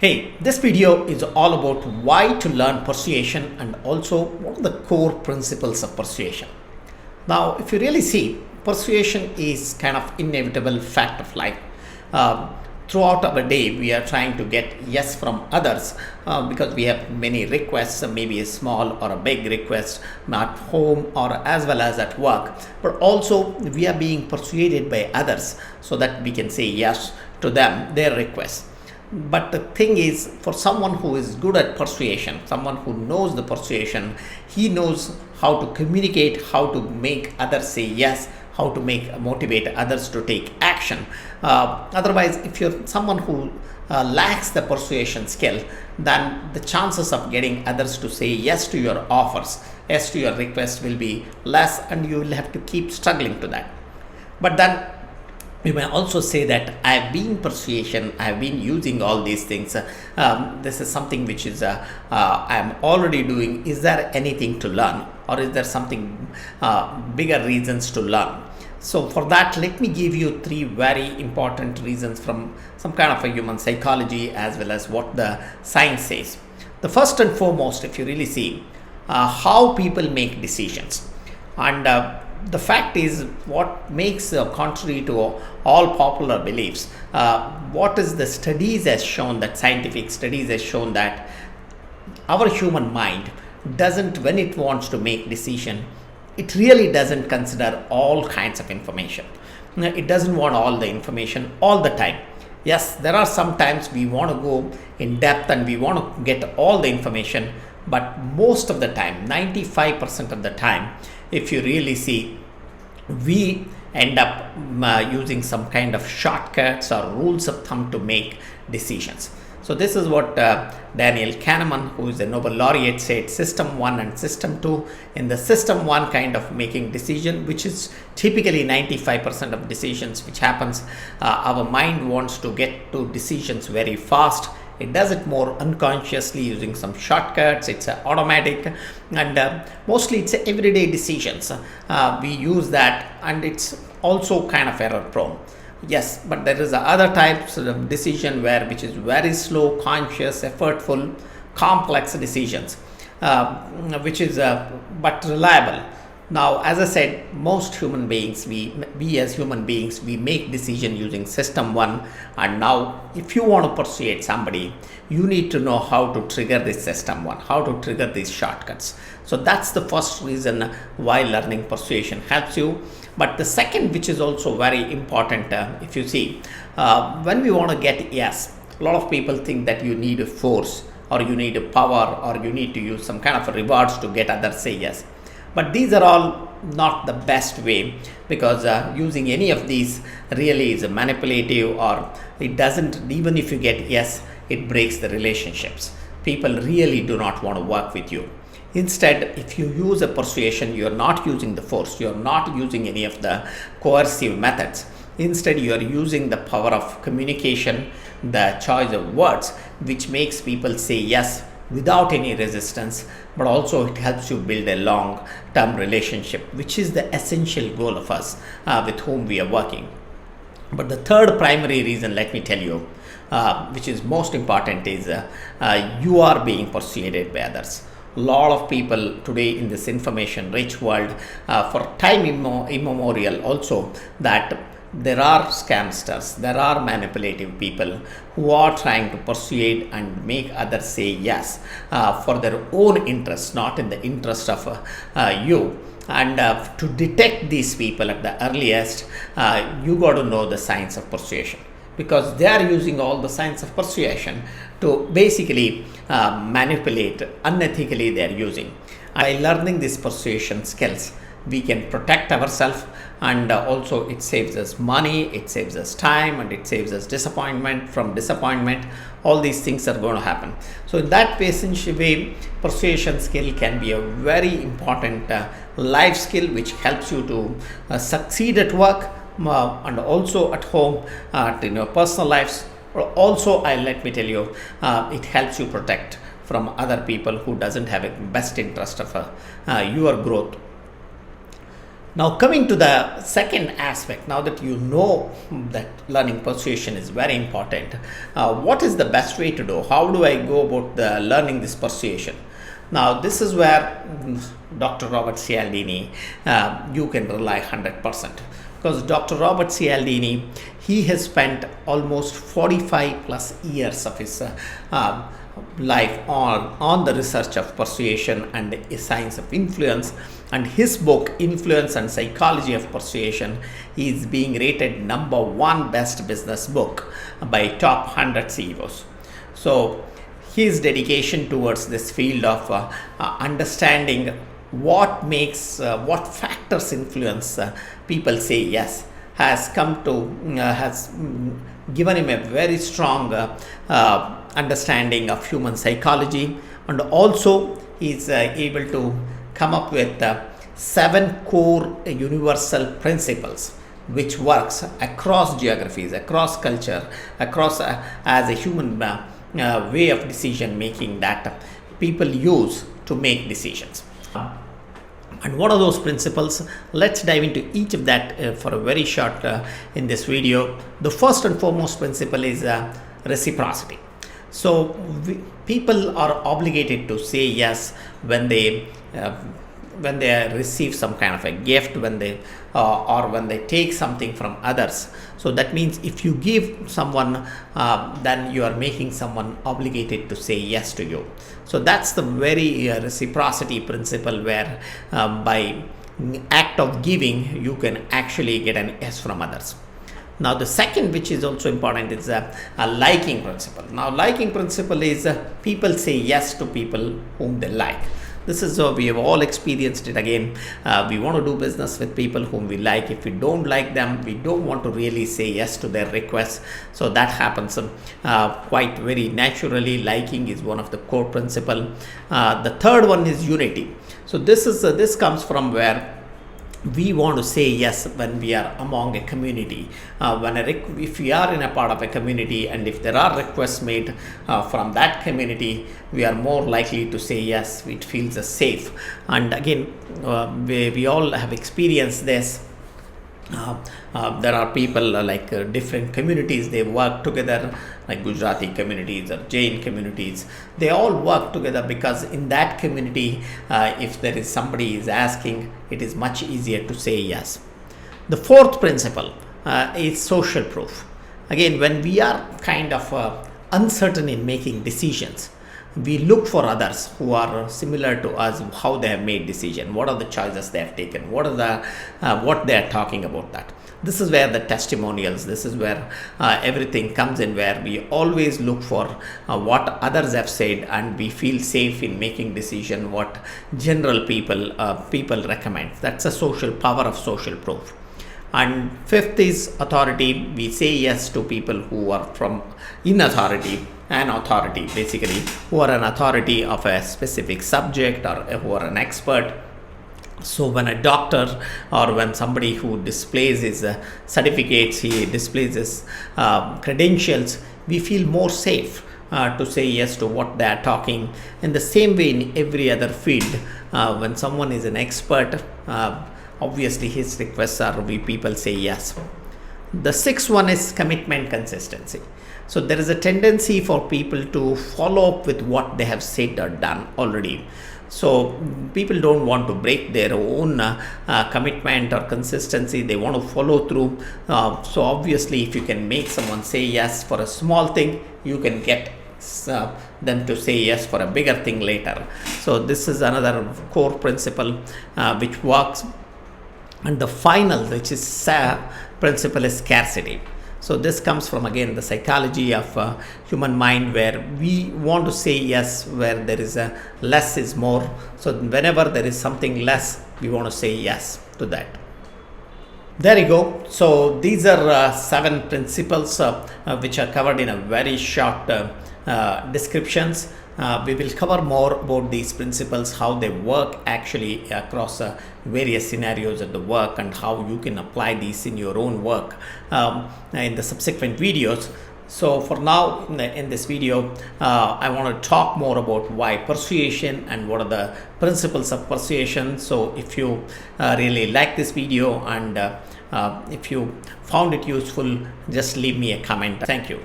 Hey, this video is all about why to learn persuasion and also what are the core principles of persuasion. Now, if you really see, persuasion is kind of inevitable fact of life. Throughout our day, we are trying to get yes from others because we have many requests, maybe a small or a big request at home or as well as at work. But also, we are being persuaded by others so that we can say yes to them, their requests. But the thing is, for someone who is good at persuasion, someone who knows the persuasion, he knows how to communicate, how to make others say yes, how to motivate others to take action. Otherwise, if you're someone who lacks the persuasion skill, then the chances of getting others to say yes to your offers, yes to your request will be less, and you will have to keep struggling to that. But then you may also say that I've been persuasion, I've been using all these things. This is something which is I'm already doing. Is there anything to learn, or is there something bigger reasons to learn? So for that, let me give you three very important reasons from some kind of a human psychology as well as what the science says. The first and foremost, if you really see how people make decisions, and the fact is what makes contrary to all popular beliefs, what is the studies has shown, that scientific studies has shown that our human mind doesn't, when it wants to make decision, it really doesn't consider all kinds of information. It doesn't want all the information all the time. Yes, there are some times we want to go in depth and we want to get all the information, but most of the time, 95% of the time, if you really see, we end up using some kind of shortcuts or rules of thumb to make decisions. So this is what Daniel Kahneman, who is a Nobel laureate, said: system 1 and system 2. In the system 1 kind of making decision, which is typically 95% of decisions which happens, our mind wants to get to decisions very fast. It does it more unconsciously using some shortcuts. It's automatic, and mostly it's everyday decisions. We use that, and it's also kind of error prone. Yes, but there is other types of decision which is very slow, conscious, effortful, complex decisions, which is but reliable. Now, as I said, most human beings, we as human beings, we make decision using system 1. And now, if you want to persuade somebody, you need to know how to trigger this system 1, how to trigger these shortcuts. So that's the first reason why learning persuasion helps you. But the second, which is also very important, if you see, when we want to get yes, a lot of people think that you need a force, or you need a power, or you need to use some kind of rewards to get others say yes. But these are all not the best way, because using any of these really is manipulative, or it doesn't, even if you get yes, it breaks the relationships. People really do not want to work with you. Instead, if you use a persuasion, you're not using the force, you're not using any of the coercive methods. Instead, you are using the power of communication, the choice of words, which makes people say yes without any resistance, but also it helps you build a long-term relationship, which is the essential goal of us with whom we are working. But the third primary reason, let me tell you, which is most important, is you are being persuaded by others. A lot of people today in this information-rich world, for time immemorial also, that there are scamsters, there are manipulative people who are trying to persuade and make others say yes for their own interest, not in the interest of you. And to detect these people at the earliest, you got to know the science of persuasion, because they are using all the science of persuasion to basically manipulate unethically. They are using. By learning these persuasion skills, we can protect ourselves, and also it saves us money, it saves us time, and it saves us disappointment. All these things are going to happen. So in that way, persuasion skill can be a very important life skill, which helps you to succeed at work and also at home, in your personal lives. Also, let me tell you, it helps you protect from other people who doesn't have a best interest of your growth. Now, coming to the second aspect, now that you know that learning persuasion is very important, what is the best way to do? How do I go about learning this persuasion? Now, this is where Dr. Robert Cialdini, you can rely 100%, because Dr. Robert Cialdini, he has spent almost 45 plus years of his life on the research of persuasion and science of influence, and his book Influence and Psychology of Persuasion is being rated #1 best business book by top 100 CEOs. So his dedication towards this field of understanding what factors influence people say yes has given him a very strong understanding of human psychology, and also is able to come up with 7 core universal principles which works across geographies, across culture, across as a human way of decision making that people use to make decisions. And what are those principles? Let's dive into each of that for a very short in this video. The first and foremost principle is reciprocity. So people are obligated to say yes when they receive some kind of a gift, when they take something from others. So that means if you give someone, then you are making someone obligated to say yes to you. So that's the very reciprocity principle, where by act of giving you can actually get an yes from others. Now the second, which is also important, is a liking principle. Now liking principle is people say yes to people whom they like. This is we have all experienced it. Again, we want to do business with people whom we like. If we don't like them, we don't want to really say yes to their requests. So that happens quite very naturally. Liking is one of the core principle. The third one is unity. So this comes from where we want to say yes when we are among a community. If we are in a part of a community, and if there are requests made from that community, we are more likely to say yes. It feels safe. And again, we all have experienced this. There are people like different communities, they work together, like Gujarati communities or Jain communities. They all work together because in that community, if there is somebody is asking, it is much easier to say yes. The fourth principle is social proof. Again, when we are kind of uncertain in making decisions, we look for others who are similar to us, how they have made decision, what are the choices they have taken, what they are talking about that. This is where the testimonials, this is where everything comes in, where we always look for what others have said, and we feel safe in making decision what general people recommend. That's a social power of social proof. And fifth is authority. We say yes to people who are in authority, an authority basically, who are an authority of a specific subject, or who are an expert. So when a doctor, or when somebody who displays his certificates, he displays his credentials, we feel more safe to say yes to what they are talking. In the same way, in every other field, when someone is an expert, obviously his requests are, people say yes. The sixth one is commitment consistency. So there is a tendency for people to follow up with what they have said or done already. So people don't want to break their own commitment or consistency. They want to follow through. So obviously, if you can make someone say yes for a small thing, you can get them to say yes for a bigger thing later. So this is another core principle which works. And the final, which is principle, is scarcity. So this comes from, again, the psychology of human mind, where we want to say yes where there is a less is more. So whenever there is something less, we want to say yes to that. There you go. So these are 7 principles which are covered in a very short descriptions. We will cover more about these principles, how they work actually across various scenarios at the work, and how you can apply these in your own work in the subsequent videos. So for now in this video, I want to talk more about why persuasion and what are the principles of persuasion. So if you really like this video and if you found it useful, just leave me a comment. Thank you.